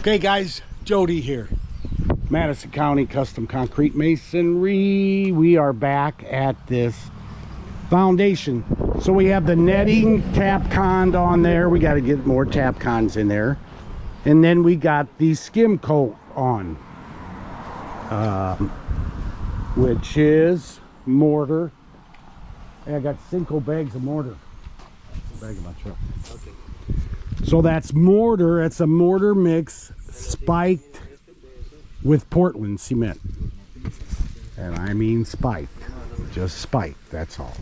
Okay guys, Jody here, Madison County Custom Concrete Masonry. We are back at this foundation. So we have the netting Tapcon on there. We got to get more Tapcons in there. And then we got the skim coat on, which is mortar. Hey, I got 5 bags of mortar. Bag in my truck. Okay. So that's mortar. It's a mortar mix spiked with Portland cement. And I mean spiked. Just spiked, that's all.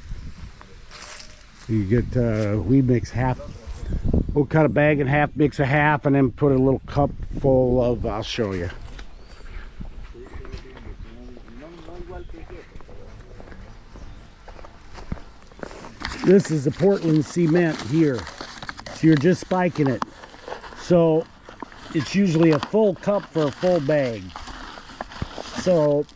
You get, we mix half. We'll cut a bag in half, mix a half, and then put a little cup full of, I'll show you. This is the Portland cement here. So you're just spiking it. So it's usually a full cup for a full bag. So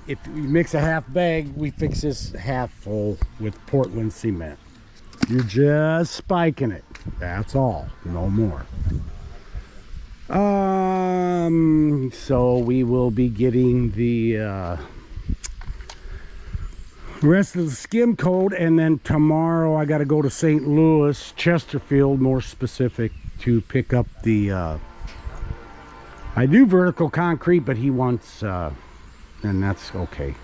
if you mix a half bag, we fix this half full with Portland cement. You're just spiking it. That's all. No more. So we will be getting the rest of the skim coat, and then tomorrow I got to go to St. Louis, Chesterfield, more specific, to pick up the I do vertical concrete, but he wants and that's okay,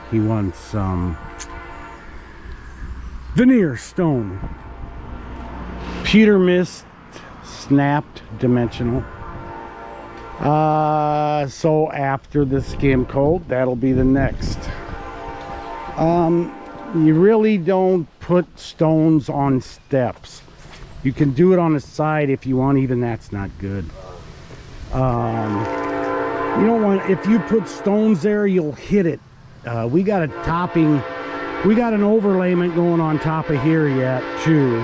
he wants veneer stone, pewter mist, snapped dimensional. So after the skim coat, that'll be the next. You really don't put stones on steps. You can do it on the side if you want, even that's not good. You don't want, if you put stones there, you'll hit it. We got a topping, we got an overlayment going on top of here yet too,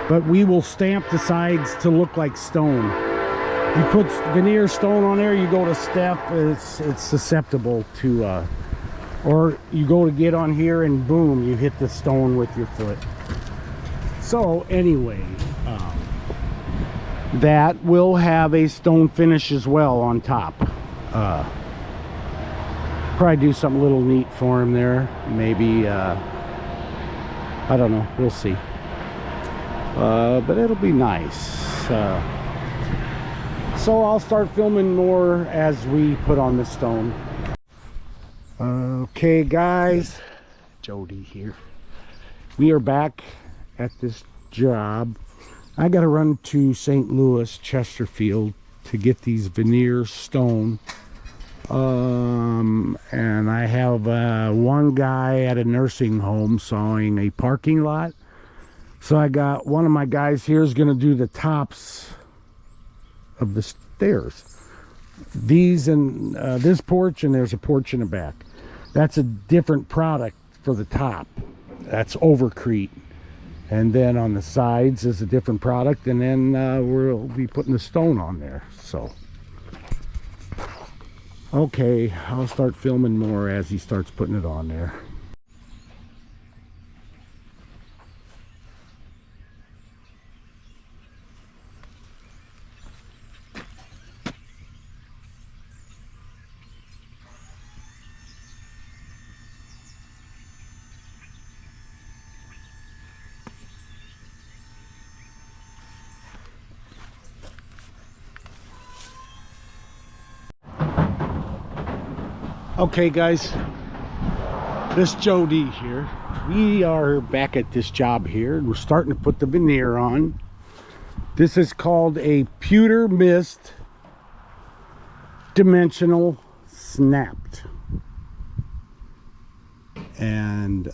but we will stamp the sides to look like stone. You put veneer stone on there, you go to step, it's susceptible to or you go to get on here and boom, you hit the stone with your foot. So anyway, that will have a stone finish as well on top. Probably do something a little neat for him there. Maybe, I don't know, we'll see. But it'll be nice. So I'll start filming more as we put on the stone. Okay guys, Jody here. We are back at this job. I gotta run to St. Louis, Chesterfield to get these veneer stone. And I have one guy at a nursing home sawing a parking lot. So I got one of my guys here is gonna do the tops of the stairs. These and this porch, and there's a porch in the back. That's a different product for the top. That's overcrete. And then on the sides is a different product, and then we'll be putting the stone on there. So okay, I'll start filming more as he starts putting it on there. Okay guys, this Jody here. We are back at this job here. We're starting to put the veneer on. This is called a pewter mist dimensional snapped. And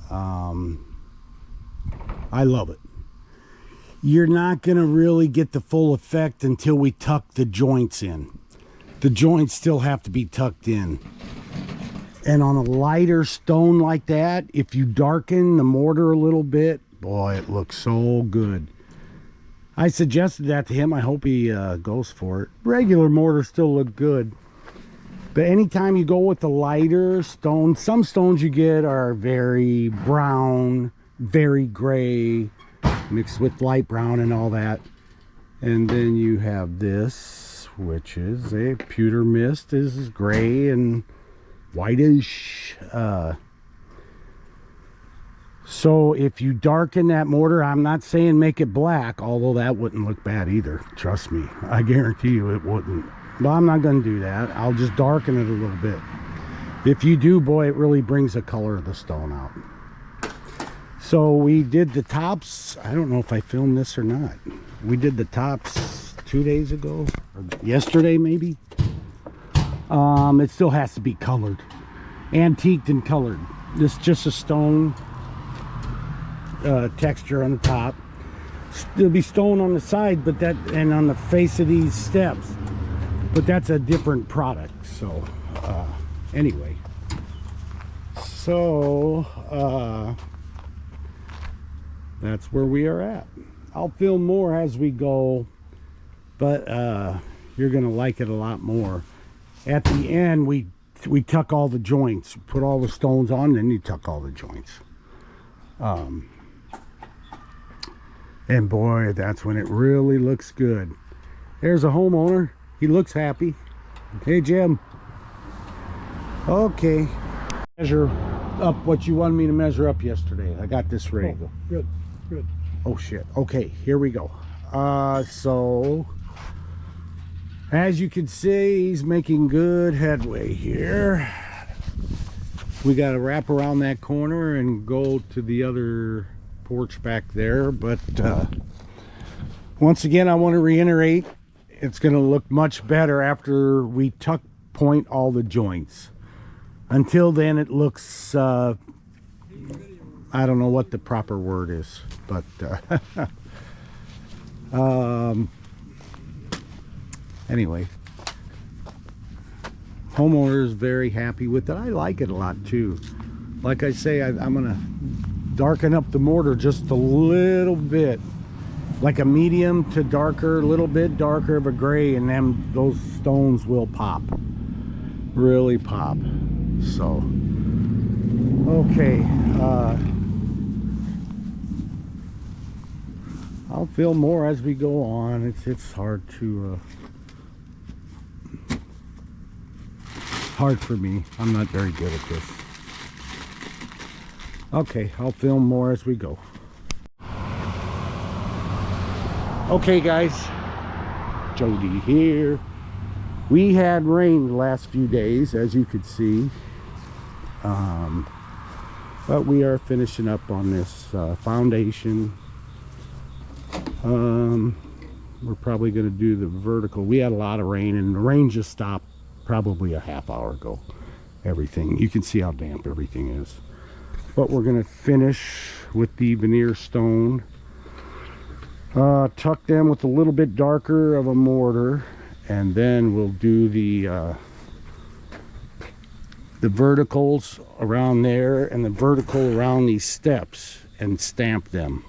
I love it. You're not gonna really get the full effect until we tuck the joints in. The joints still have to be tucked in. And on a lighter stone like that, if you darken the mortar a little bit, boy, it looks so good. I suggested that to him. I hope he goes for it. Regular mortar still look good. But anytime you go with the lighter stone, some stones you get are very brown, very gray, mixed with light brown and all that. And then you have this, which is a pewter mist, is gray and whitish. So if you darken that mortar, I'm not saying make it black, although that wouldn't look bad either. Trust me, I guarantee you it wouldn't. But I'm not going to do that. I'll just darken it a little bit. If you do, boy, it really brings the color of the stone out. So we did the tops. I don't know if I filmed this or not. We did the tops 2 days ago, or yesterday maybe. It still has to be colored, antiqued and colored. This is just a stone texture on the top. There'll be stone on the side, but that, and on the face of these steps, but that's a different product. So anyway, so that's where we are at. I'll film more as we go, but you're gonna like it a lot more. At the end, we tuck all the joints, put all the stones on, then you tuck all the joints. And boy, that's when it really looks good. There's a homeowner. He looks happy. Hey, Jim. Okay. Measure up what you wanted me to measure up yesterday. I got this ready. Oh, good, good. Oh, shit. Okay, here we go. So, as you can see, he's making good headway here. We got to wrap around that corner and go to the other porch back there, but once again, I want to reiterate, it's going to look much better after we tuck point all the joints. Until then, it looks I don't know what the proper word is, but anyway, homeowner is very happy with it. I like it a lot too. Like I say, I'm gonna darken up the mortar just a little bit, like a medium to darker, a little bit darker of a gray, and then those stones will pop, really pop. So okay, I'll film more as we go on. It's hard to hard for me. I'm not very good at this. Okay, I'll film more as we go. Okay, guys, Jody here. We had rain the last few days, as you could see, but we are finishing up on this foundation. We're probably going to do the vertical. We had a lot of rain, and the rain just stopped probably a half hour ago. Everything, you can see how damp everything is. But we're going to finish with the veneer stone, tuck them with a little bit darker of a mortar, and then we'll do the verticals around there and the vertical around these steps and stamp them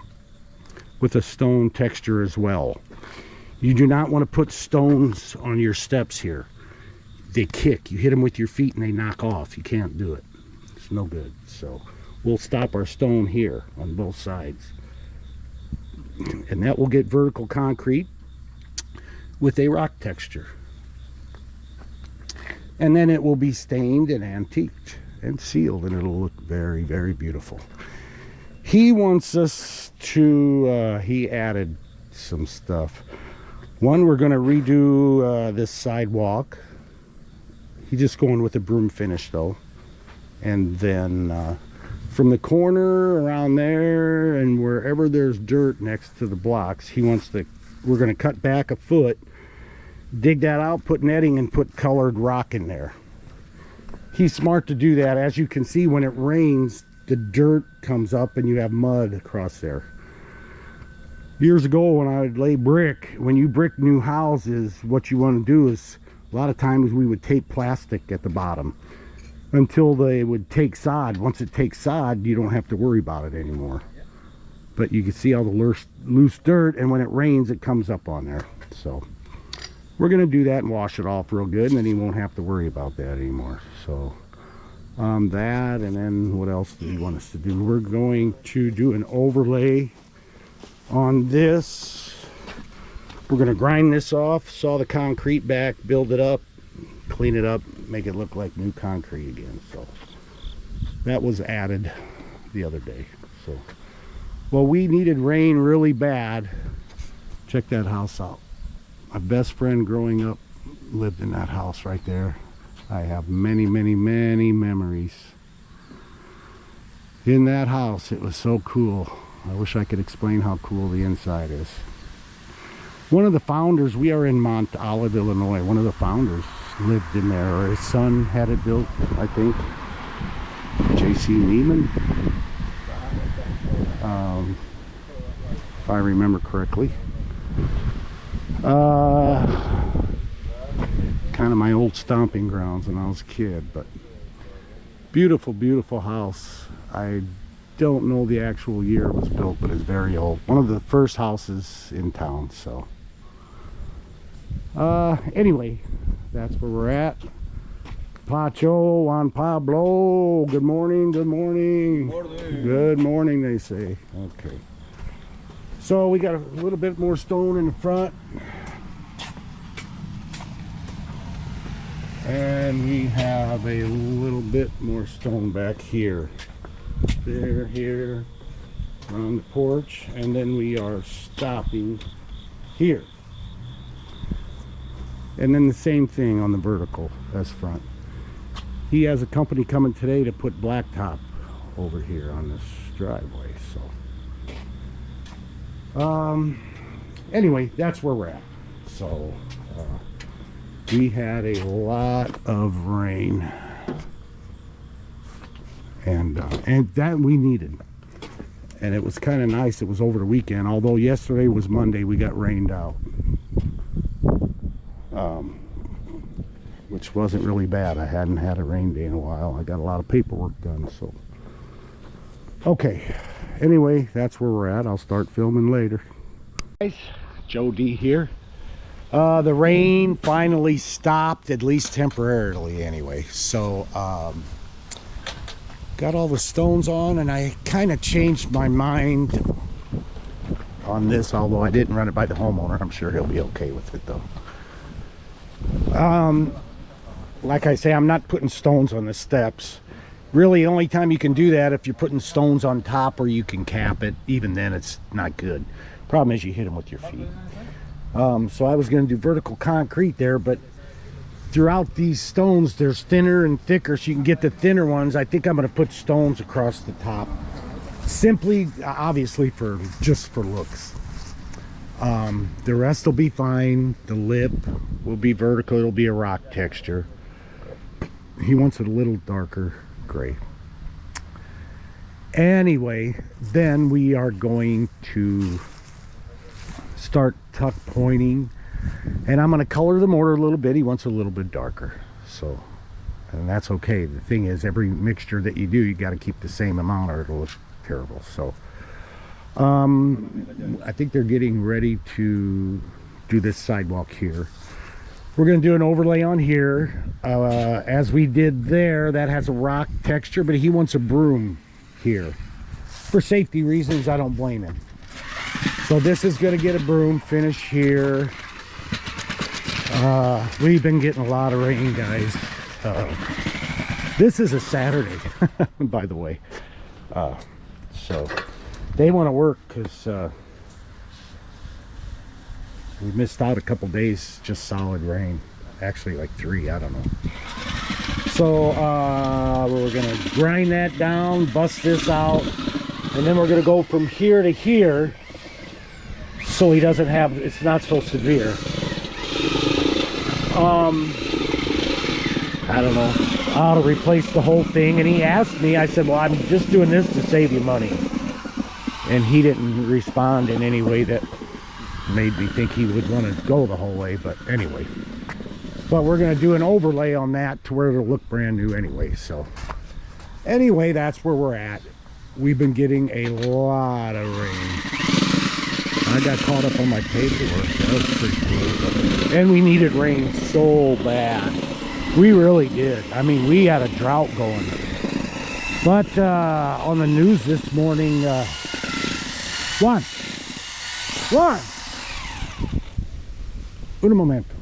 with a stone texture as well. You do not want to put stones on your steps here. They kick. You hit them with your feet and they knock off. You can't do it. It's no good. So we'll stop our stone here on both sides, and that will get vertical concrete with a rock texture, and then it will be stained and antiqued and sealed, and it'll look very, very beautiful. He wants us to he added some stuff. One, we're going to redo this sidewalk. He's just going with a broom finish though, and then from the corner around there and wherever there's dirt next to the blocks, he wants to, we're going to cut back a foot, dig that out, put netting, and put colored rock in there. He's smart to do that. As you can see, when it rains, the dirt comes up and you have mud across there. Years ago when I would lay brick, when you brick new houses, what you want to do is, a lot of times we would tape plastic at the bottom until they would take sod. Once it takes sod, you don't have to worry about it anymore. But you can see all the loose dirt, and when it rains, it comes up on there. So we're going to do that and wash it off real good, and then he won't have to worry about that anymore. So that, and then what else do you want us to do? We're going to do an overlay on this We're gonna grind this off, saw the concrete back, build it up, clean it up, make it look like new concrete again. So that was added the other day. So, well, we needed rain really bad. Check that house out. My best friend growing up lived in that house right there. I have many, many, many memories in that house. It was so cool. I wish I could explain how cool the inside is. One of the founders, we are in Mount Olive, Illinois. One of the founders lived in there, or his son had it built, I think. J.C. Neiman, if I remember correctly. Kind of my old stomping grounds when I was a kid, but beautiful, beautiful house. I don't know the actual year it was built, but it's very old. One of the first houses in town. So anyway, that's where we're at. Pacho, Juan Pablo, good morning, good morning. Good morning. Good morning, they say. Okay, so we got a little bit more stone in the front, and we have a little bit more stone back here, there, here on the porch, and then we are stopping here, and then the same thing on the vertical as front. He has a company coming today to put blacktop over here on this driveway. So anyway, that's where we're at. So we had a lot of rain, and that we needed, and it was kind of nice. It was over the weekend, although yesterday was Monday. We got rained out, which wasn't really bad. I hadn't had a rain day in a while. I got a lot of paperwork done. So okay, anyway, that's where we're at. I'll start filming later. Guys, Joe D here. The rain finally stopped, at least temporarily anyway. So got all the stones on, and I kind of changed my mind on this, although I didn't run it by the homeowner. I'm sure he'll be okay with it though. Like I say, I'm not putting stones on the steps. Really, the only time you can do that if you're putting stones on top, or you can cap it. Even then, it's not good. Problem is you hit them with your feet. So I was going to do vertical concrete there, but throughout these stones, there's thinner and thicker, so you can get the thinner ones. I think I'm going to put stones across the top, simply, obviously, just for looks. The rest will be fine. The lip will be vertical. It'll be a rock texture. He wants it a little darker gray. Anyway, then we are going to start tuck pointing, and I'm going to color the mortar a little bit. He wants a little bit darker, so, and that's okay. The thing is, every mixture that you do, you got to keep the same amount or it'll look terrible. So I think they're getting ready to do this sidewalk here. We're going to do an overlay on here, as we did there. That has a rock texture, but he wants a broom here for safety reasons. I don't blame him. So this is going to get a broom finish here. We've been getting a lot of rain, guys. This is a Saturday, by the way. So they want to work because we missed out a couple days, just solid rain. Actually like 3, I don't know. So we're gonna grind that down, bust this out, and then we're gonna go from here to here, so he doesn't have, it's not so severe. I don't know how to replace the whole thing, and he asked me. I said, well, I'm just doing this to save you money, and he didn't respond in any way that made me think he would want to go the whole way. But anyway, but we're going to do an overlay on that to where it'll look brand new anyway. So anyway, that's where we're at. We've been getting a lot of rain. I got caught up on my paperwork. That was pretty cool. And we needed rain so bad. We really did. I mean, we had a drought going. But on the news this morning, Juan, Un momento.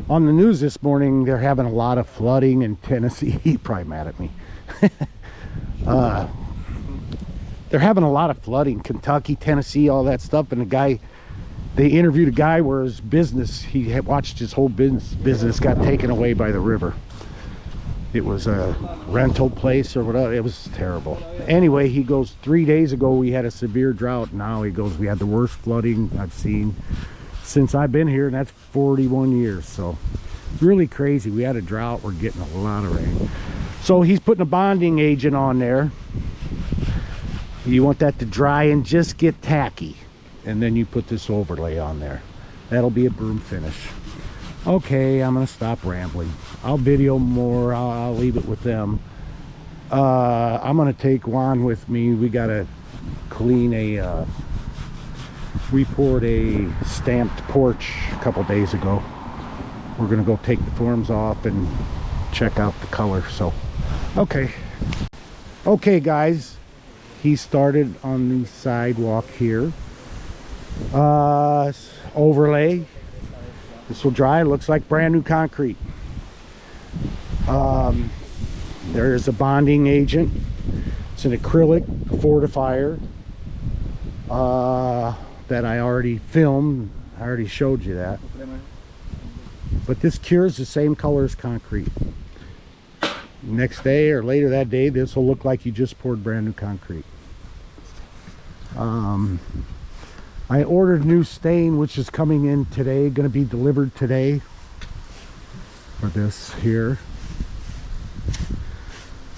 On the news this morning, they're having a lot of flooding in Tennessee. He probably mad at me. They're having a lot of flooding, Kentucky, Tennessee, all that stuff. And the guy, they interviewed a guy where his business, he had watched his whole business got taken away by the river. It was a rental place or whatever. It was terrible. Anyway, he goes, 3 days ago we had a severe drought. Now he goes, we had the worst flooding I've seen since I've been here, and that's 41 years. So it's really crazy. We had a drought. We're getting a lot of rain. So he's putting a bonding agent on there. You want that to dry and just get tacky, and then you put this overlay on there. That'll be a broom finish. Okay, I'm gonna stop rambling. I'll video more. I'll leave it with them. I'm gonna take Juan with me. We gotta clean a we poured a stamped porch a couple days ago. We're gonna go take the forms off and check out the color. So okay guys, he started on the sidewalk here. Overlay. This will dry. It looks like brand new concrete. There is a bonding agent. It's an acrylic fortifier that I already filmed. I already showed you that. But this cures the same color as concrete. Next day or later that day, this will look like you just poured brand new concrete. I ordered new stain, which is coming in today, going to be delivered today for this here.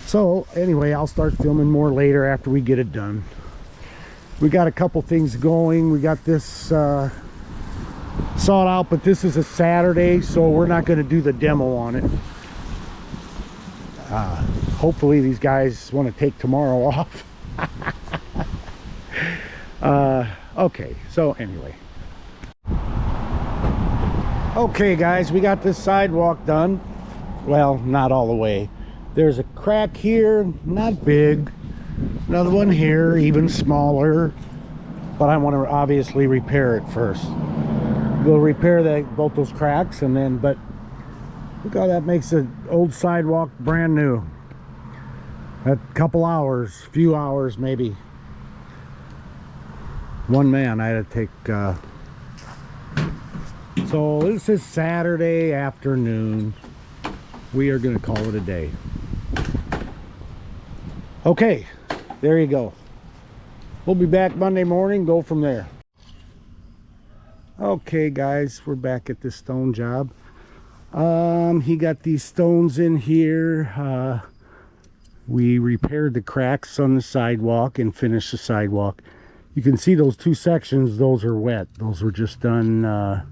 So anyway, I'll start filming more later after we get it done. We got a couple things going. We got this sawed out, but this is a Saturday, so we're not going to do the demo on it. Hopefully these guys want to take tomorrow off. Okay, so anyway. Okay guys, we got this sidewalk done. Well, not all the way. There's a crack here, not big. Another one here, even smaller. But I want to obviously repair it first. We'll repair both those cracks, and then, but look how that makes an old sidewalk brand new. A couple hours, few hours maybe. One man I had to take. So this is Saturday afternoon. We are going to call it a day. Okay, there you go. We'll be back Monday morning, go from there. Okay guys, we're back at this stone job. He got these stones in here. We repaired the cracks on the sidewalk and finished the sidewalk. You can see those two sections, those are wet. Those were just done a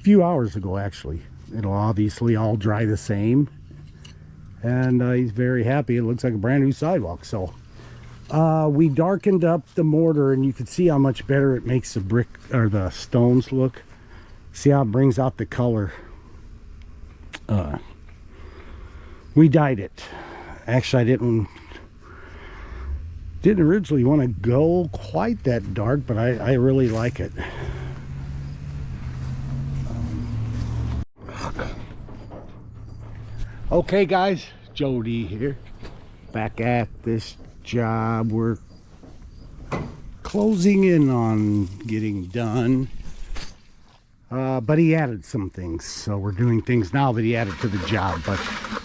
few hours ago actually. It'll obviously all dry the same. And he's very happy. It looks like a brand new sidewalk. So we darkened up the mortar, and you can see how much better it makes the brick or the stones look. See how it brings out the color. We dyed it. Actually, I didn't originally want to go quite that dark, but I really like it. Okay guys, Jody here, back at this job. We're closing in on getting done, but he added some things, so we're doing things now that he added to the job. But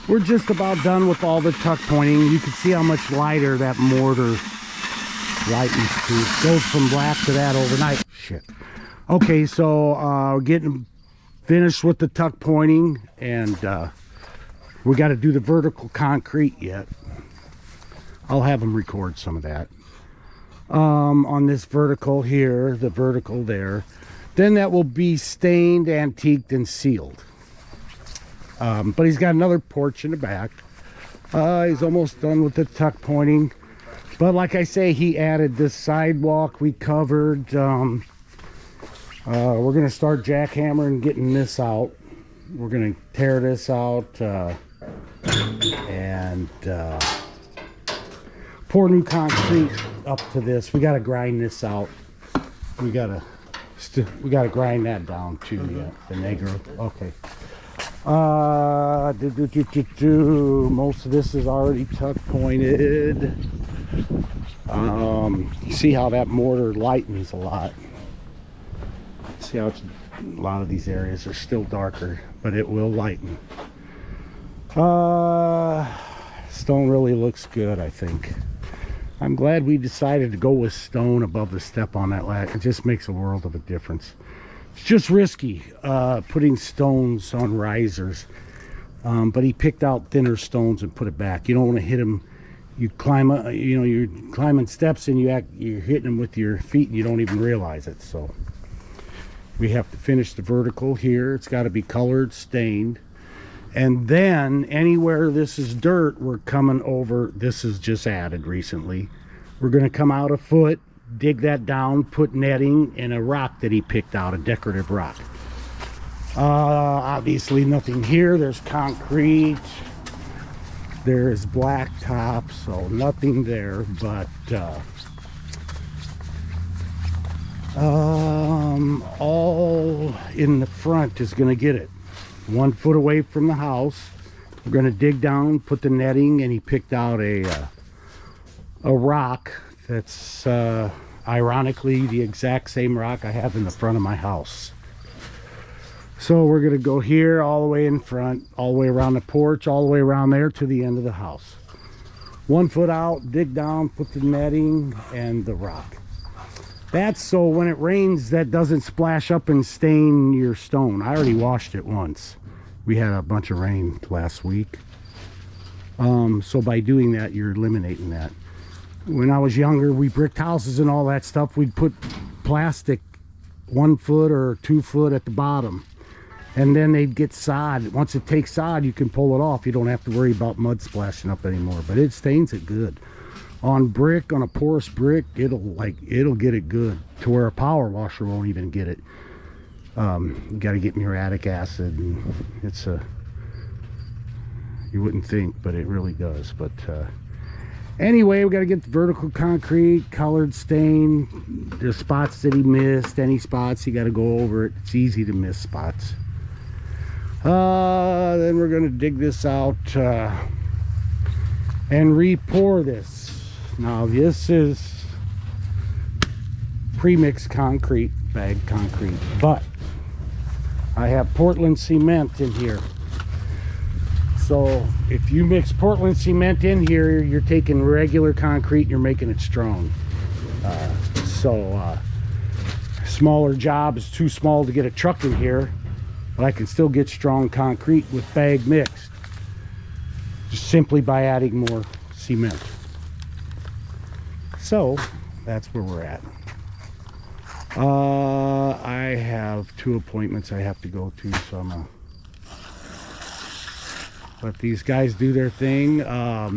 we're just about done with all the tuck pointing. You can see how much lighter that mortar lightens to. Goes from black to that overnight. Shit. Okay, so we're getting finished with the tuck pointing, and we got to do the vertical concrete yet. I'll have them record some of that. On this vertical here, the vertical there. Then that will be stained, antiqued, and sealed. But he's got another porch in the back. He's almost done with the tuck pointing. But like I say, he added this sidewalk we covered. We're going to start jackhammering, getting this out. We're going to tear this out. And pour new concrete up to this. We got to grind this out. We got to We got to grind that down too. Yeah, the negro. Okay. Most of this is already tuck pointed. You see how that mortar lightens a lot. See how it's, a lot of these areas are still darker, but it will lighten. Stone really looks good, I think. I'm glad we decided to go with stone above the step on that ladder. It just makes a world of a difference. It's just risky putting stones on risers, but he picked out thinner stones and put it back. You don't want to hit them. You climb, you're climbing steps and you're hitting them with your feet and you don't even realize it. So we have to finish the vertical here. It's got to be colored, stained, and then anywhere this is dirt, we're coming over. This is just added recently. We're going to come out a foot, dig that down, put netting and a rock that he picked out, a decorative rock. Obviously nothing here. There's concrete, there's blacktop, so nothing there, but all in the front is going to get it. 1 foot away from the house. We're going to dig down, put the netting, and he picked out a rock that's ironically the exact same rock I have in the front of my house. So we're going to go here all the way in front, all the way around the porch, all the way around there to the end of the house. 1 foot out, dig down, put the netting and the rock. That's so when it rains that doesn't splash up and stain your stone. I already washed it once. We had a bunch of rain last week. So by doing that, you're eliminating that. When I was younger, we bricked houses and all that stuff. We'd put plastic 1 foot or 2 foot at the bottom. And then they'd get sod. Once it takes sod, you can pull it off. You don't have to worry about mud splashing up anymore. But it stains it good. On brick, on a porous brick, it'll get it good to where a power washer won't even get it. You got to get muriatic acid, and it's you wouldn't think, but it really does. But anyway, we got to get the vertical concrete, colored stain. There's spots that he missed. Any spots, you got to go over it. It's easy to miss spots. Then we're going to dig this out and re-pour this. Now this is pre-mixed concrete, bagged concrete, but I have Portland cement in here. So if you mix Portland cement in here, you're taking regular concrete and you're making it strong. Smaller job is too small to get a truck in here, but I can still get strong concrete with bag mixed, just simply by adding more cement. So that's where we're at. I have 2 appointments I have to go to, so I'm gonna let these guys do their thing. I'll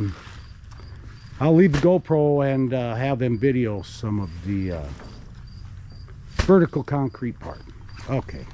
leave the GoPro and have them video some of the vertical concrete part. Okay.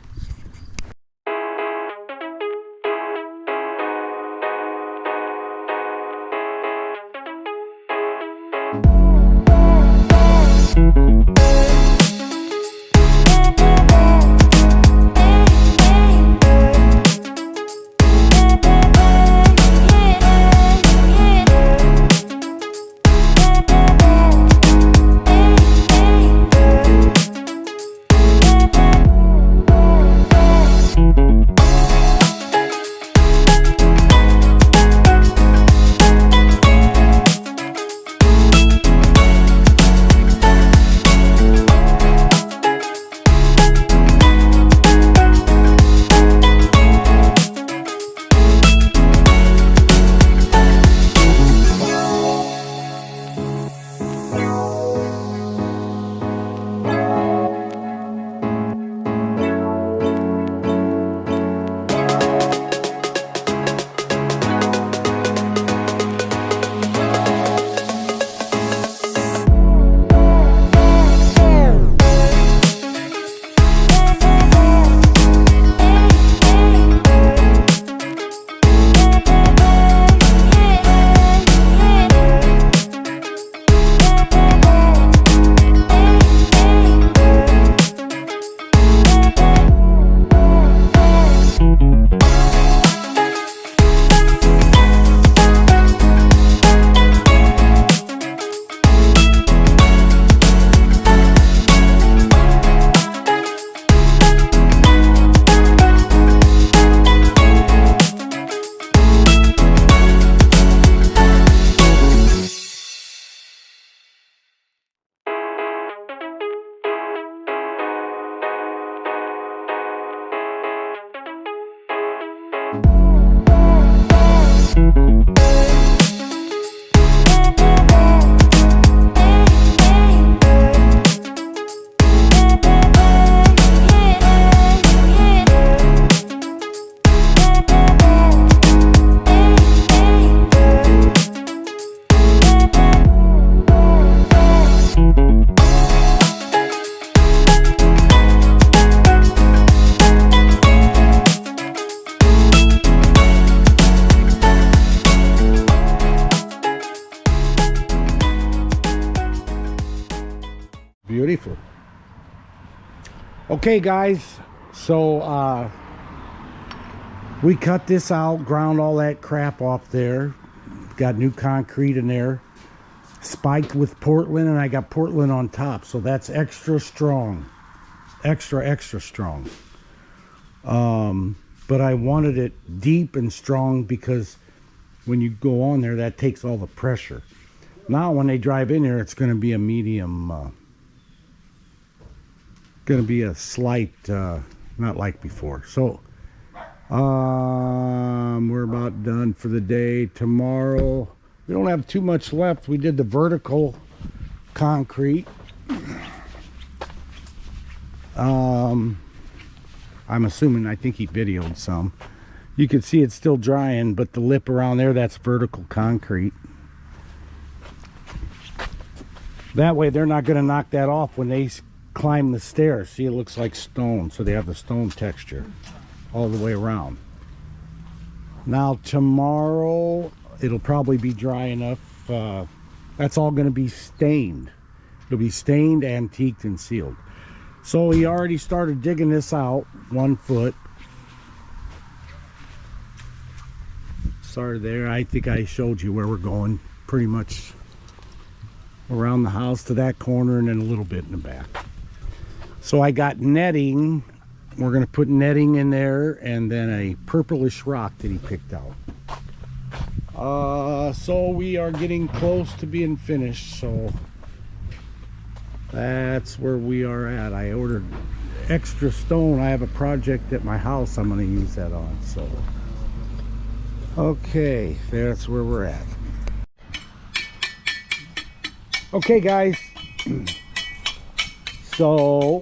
Beautiful. Okay guys, so we cut this out, ground all that crap off there, got new concrete in there, spiked with Portland, and I got Portland on top, so that's extra strong, extra strong. But I wanted it deep and strong because when you go on there, that takes all the pressure. Now when they drive in here, it's going to be a medium, going to be a slight, not like before. So we're about done for the day. Tomorrow we don't have too much left. We did the vertical concrete. I'm assuming, I think he videoed some. You can see it's still drying, but the lip around there, that's vertical concrete. That way they're not going to knock that off when they climb the stairs. See, it looks like stone, so they have the stone texture all the way around. Now tomorrow it'll probably be dry enough. That's all going to be stained. It'll be stained, antiqued, and sealed. So he already started digging this out 1 foot. Started there. I think I showed you where we're going, pretty much around the house to that corner and then a little bit in the back. So I got netting. We're going to put netting in there and then a purplish rock that he picked out. So we are getting close to being finished, so that's where we are at. I ordered extra stone. I have a project at my house I'm going to use that on, so okay, that's where we're at. Okay guys, so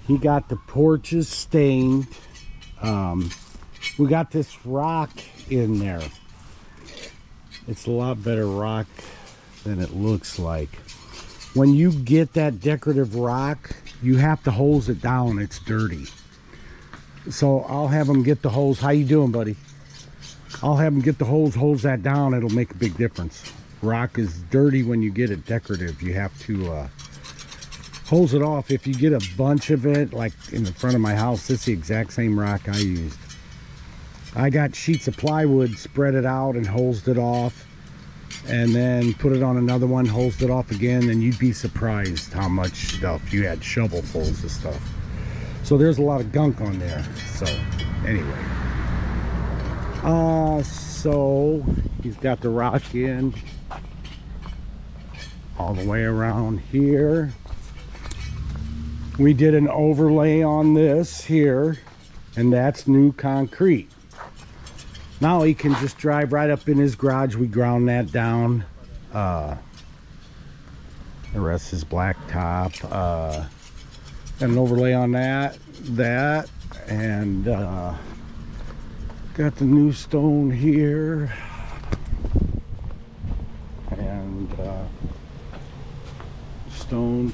he got the porches stained. We got this rock in there. It's a lot better rock than it looks like. When you get that decorative rock, you have to hose it down. It's dirty. So I'll have them get the hose. How you doing, buddy? I'll have them get the hose that down. It'll make a big difference. Rock is dirty when you get it decorative. You have to hose it off. If you get a bunch of it, like in the front of my house, this is the exact same rock I used. I got sheets of plywood, spread it out and hosed it off, and then put it on another one, hosed it off again, and you'd be surprised how much stuff you had, shovelfuls of stuff. So there's a lot of gunk on there. So anyway, so he's got the rock in all the way around here. We did an overlay on this here, and that's new concrete. Now he can just drive right up in his garage. We ground that down. The rest is blacktop. Got an overlay on that, and got the new stone here, and stone,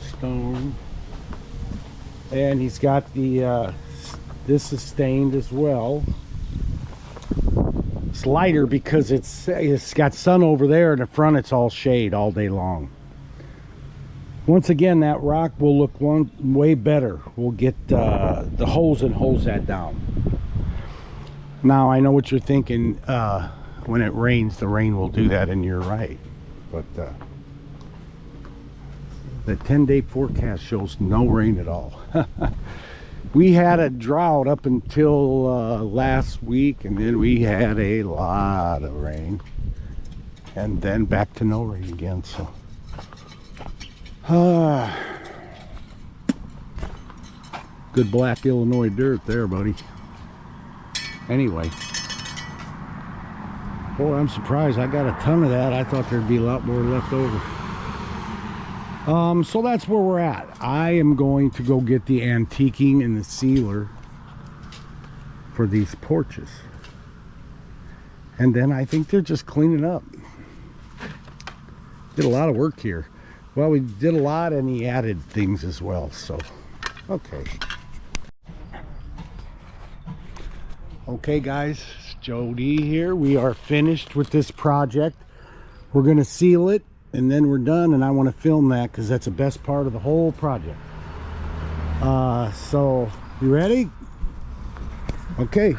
and he's got the this is stained as well. It's lighter because it's got sun over there. In the front it's all shade all day long. Once again, that rock will look way better. We'll get the hose and hose that down. Now I know what you're thinking. When it rains, the rain will do that, and you're right. But the 10-day forecast shows no rain at all. We had a drought up until last week, and then we had a lot of rain, and then back to no rain again. So good black Illinois dirt there, buddy. Anyway, boy, I'm surprised I got a ton of that. I thought there'd be a lot more left over. So that's where we're at. I am going to go get the antiquing and the sealer for these porches. And then I think they're just cleaning up. Did a lot of work here. Well, we did a lot and he added things as well, so okay. Okay guys, it's Jody here. We are finished with this project. We're gonna seal it and then we're done, and I want to film that because that's the best part of the whole project. So you ready? Okay.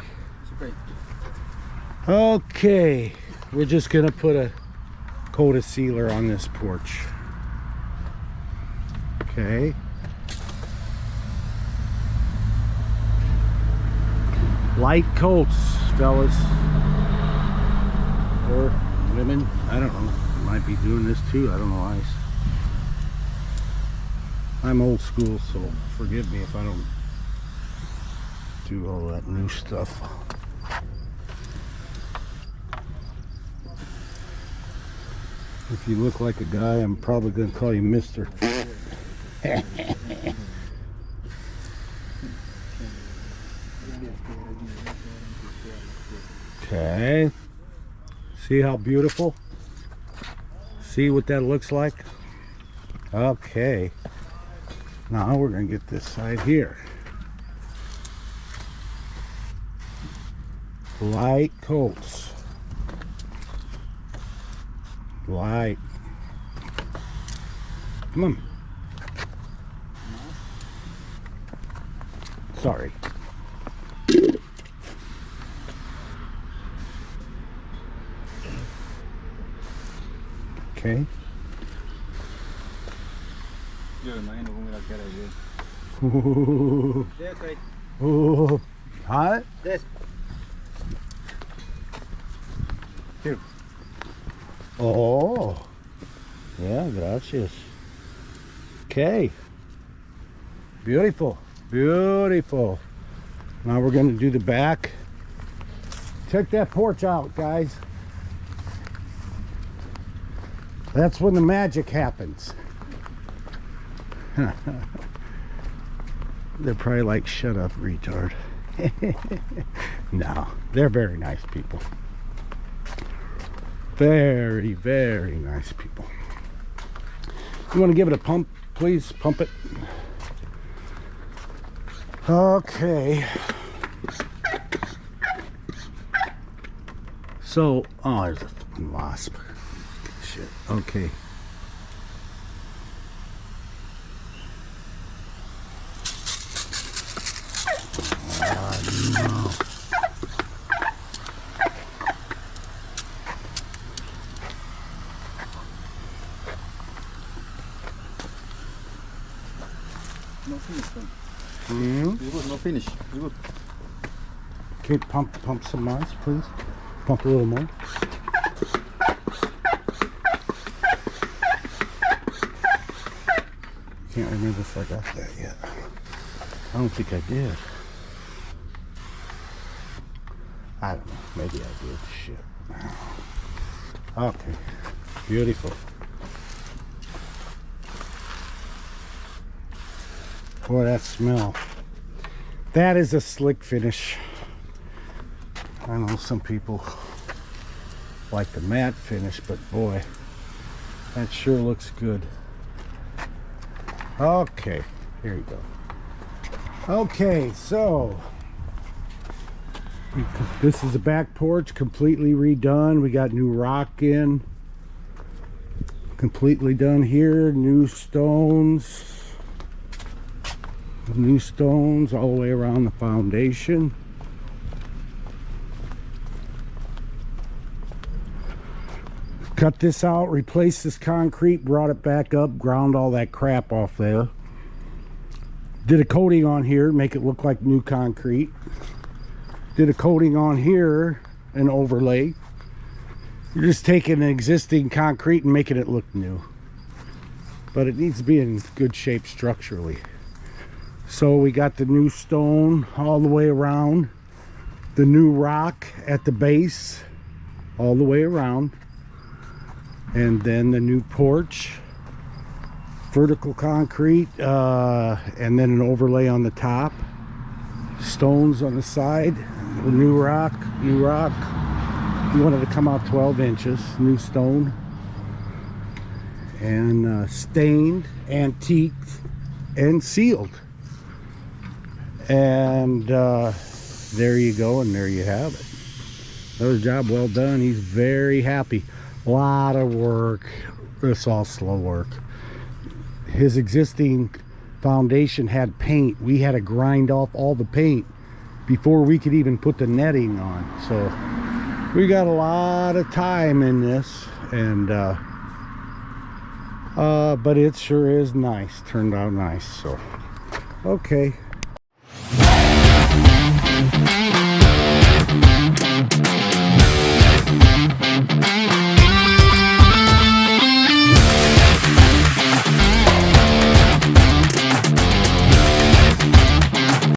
Okay, we're just gonna put a coat of sealer on this porch. Okay. Light coats, fellas or women, I don't know. Might be doing this too, I don't know. I'm old school, so forgive me if I don't do all that new stuff. If you look like a guy, I'm probably gonna call you Mister. Okay, see how beautiful? See what that looks like? Okay, now we're gonna get this side here. Light coats. Light. Come on. Sorry. Okay. Oh, hot? This. Here. Oh, yeah, gracias. Okay. Beautiful, beautiful. Now we're gonna do the back. Check that porch out, guys. That's when the magic happens. They're probably like, shut up, retard. No, they're very nice people. Very, very nice people. You want to give it a pump, please? Pump it. Okay. So, oh, there's a fucking wasp. Shit. Okay. No. No finish. Mm-hmm. It's good, no finish. It's good. Okay, pump some more, please. Pump a little more. Can't remember if I got that yet. I don't think I did. I don't know. Maybe I did. Shit. Okay. Beautiful. Boy, that smell. That is a slick finish. I know some people like the matte finish, but boy, that sure looks good. Okay, here you go. Okay, so this is the back porch, completely redone. We got new rock in, completely done here. New stones all the way around the foundation. Cut this out, replaced this concrete, brought it back up, ground all that crap off there. Did a coating on here, make it look like new concrete. Did a coating on here, an overlay. You're just taking an existing concrete and making it look new. But it needs to be in good shape structurally. So we got the new stone all the way around. the new rock at the base all the way around, and then the new porch, vertical concrete, and then an overlay on the top, stones on the side, the new rock. We wanted to come out 12 inches, new stone, and stained, antiqued, and sealed. And there you go, and there you have it. That was a job well done. He's very happy. A lot of work. It's all slow work. His existing foundation had paint. We had to grind off all the paint before we could even put the netting on. So we got a lot of time in this, and but it sure is nice. Turned out nice. So okay.